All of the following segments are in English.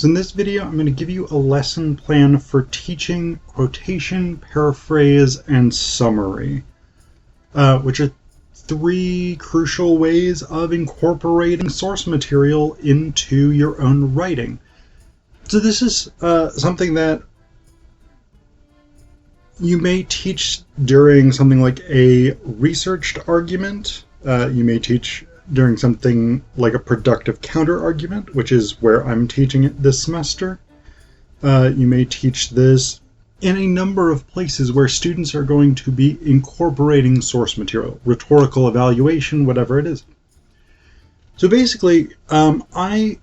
So in this video, I'm going to give you a lesson plan for teaching quotation, paraphrase, and summary, which are three crucial ways of incorporating source material into your own writing. So this is something that you may teach during something like a researched argument. You may teach during something like a productive counter-argument, which is where I'm teaching it this semester. You may teach this in a number of places where students are going to be incorporating source material, rhetorical evaluation, whatever it is. So basically, I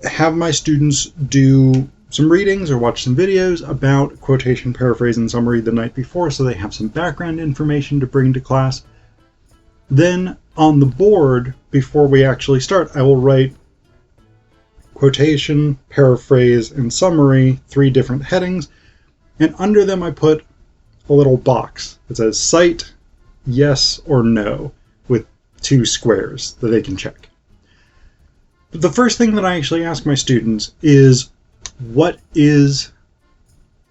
have my students do some readings or watch some videos about quotation, paraphrase, and summary the night before, so they have some background information to bring to class. Then on the board, before we actually start, I will write quotation, paraphrase, and summary, 3 different headings, and under them I put a little box that says cite, yes or no, with 2 squares that they can check. But the first thing that I actually ask my students is, what is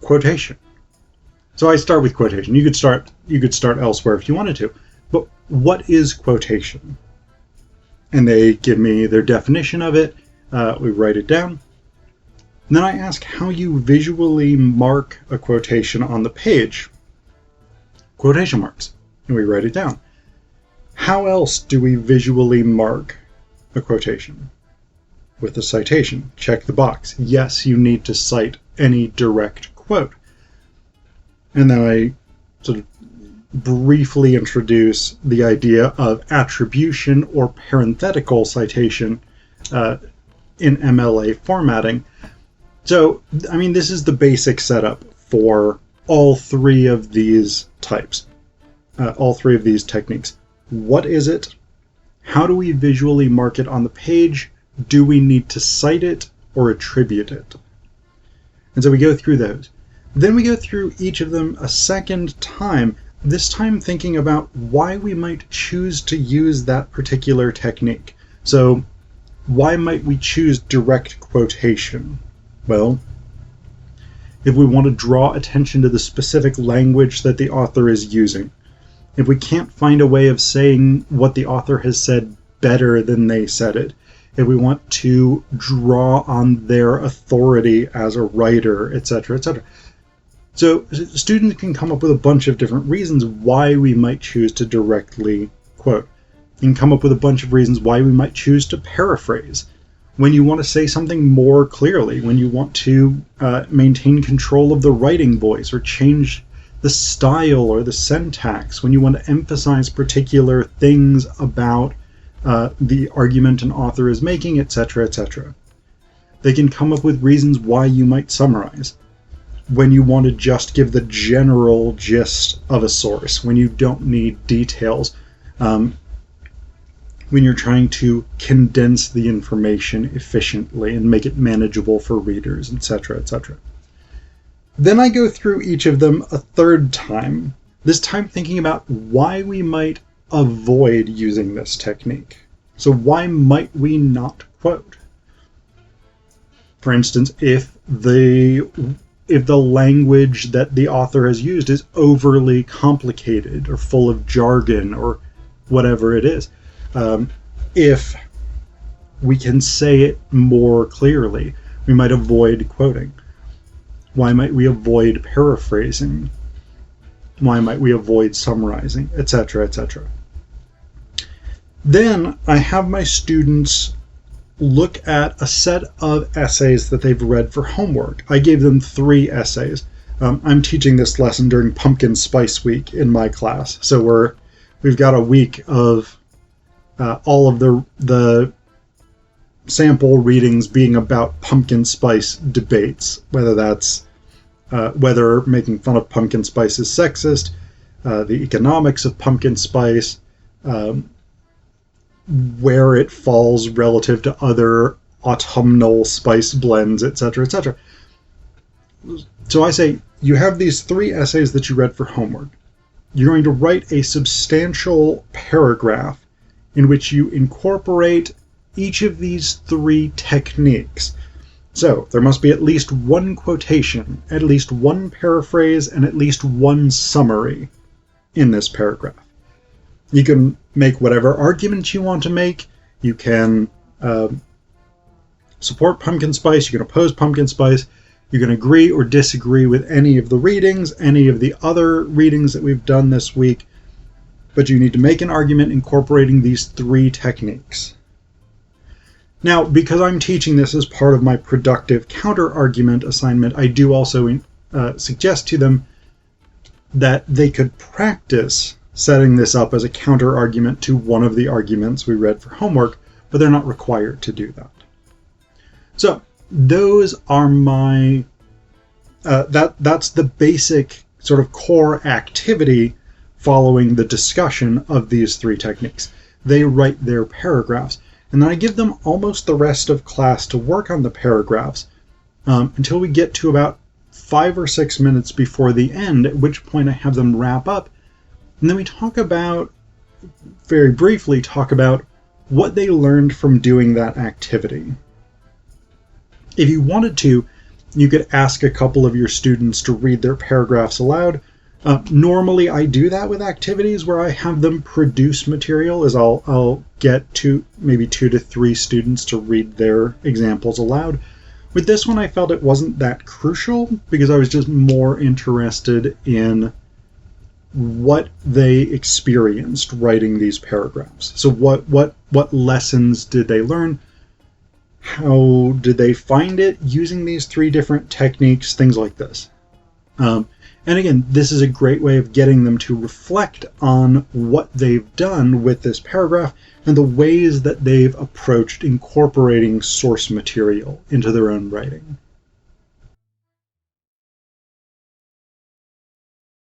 quotation? So I start with quotation. You could start elsewhere if you wanted to. But what is quotation? And they give me their definition of it. We write it down. And then I ask how you visually mark a quotation on the page. Quotation marks. And we write it down. How else do we visually mark a quotation? With a citation. Check the box. Yes, you need to cite any direct quote. And then I sort of briefly introduce the idea of attribution or parenthetical citation in MLA formatting. So, I mean, this is the basic setup for all 3 of these types, all 3 of these techniques. What is it? How do we visually mark it on the page? Do we need to cite it or attribute it? And so we go through those. Then we go through each of them a second time, this time thinking about why we might choose to use that particular technique. So why might we choose direct quotation? Well, if we want to draw attention to the specific language that the author is using, if we can't find a way of saying what the author has said better than they said it, if we want to draw on their authority as a writer, etc., etc. So students can come up with a bunch of different reasons why we might choose to directly quote. You can come up with a bunch of reasons why we might choose to paraphrase. When you want to say something more clearly, when you want to maintain control of the writing voice or change the style or the syntax, when you want to emphasize particular things about the argument an author is making, etc., etc. They can come up with reasons why you might summarize. When you want to just give the general gist of a source, when you don't need details, when you're trying to condense the information efficiently and make it manageable for readers, etc., etc. Then I go through each of them a third time, this time thinking about why we might avoid using this technique. So why might we not quote? For instance, if the language that the author has used is overly complicated or full of jargon or whatever it is, if we can say it more clearly, we might avoid quoting. Why might we avoid paraphrasing? Why might we avoid summarizing, etc., etc.? Then I have my students look at a set of essays that they've read for homework. I gave them 3 essays. I'm teaching this lesson during Pumpkin Spice Week in my class, so we've got a week of all of the sample readings being about pumpkin spice debates, whether that's whether making fun of pumpkin spice is sexist, the economics of pumpkin spice, where it falls relative to other autumnal spice blends, etc., etc. So I say, you have these 3 essays that you read for homework. You're going to write a substantial paragraph in which you incorporate each of these 3 techniques. So there must be at least one quotation, at least one paraphrase, and at least one summary in this paragraph. You can make whatever argument you want to make. You can support pumpkin spice. You can oppose pumpkin spice. You can agree or disagree with any of the readings, any of the other readings that we've done this week. But you need to make an argument incorporating these 3 techniques. Now, because I'm teaching this as part of my productive counter-argument assignment, I do also suggest to them that they could practice setting this up as a counter-argument to one of the arguments we read for homework, but they're not required to do that. So, those are my... that's the basic sort of core activity following the discussion of these 3 techniques. They write their paragraphs. And then I give them almost the rest of class to work on the paragraphs until we get to about 5 or 6 minutes before the end, at which point I have them wrap up. And then we very briefly talk about what they learned from doing that activity. If you wanted to, you could ask a couple of your students to read their paragraphs aloud. Normally I do that with activities where I have them produce material, as I'll get maybe 2 to 3 students to read their examples aloud. With this one I felt it wasn't that crucial because I was just more interested in what they experienced writing these paragraphs. So what lessons did they learn? How did they find it using these 3 different techniques? Things like this. And again, this is a great way of getting them to reflect on what they've done with this paragraph and the ways that they've approached incorporating source material into their own writing.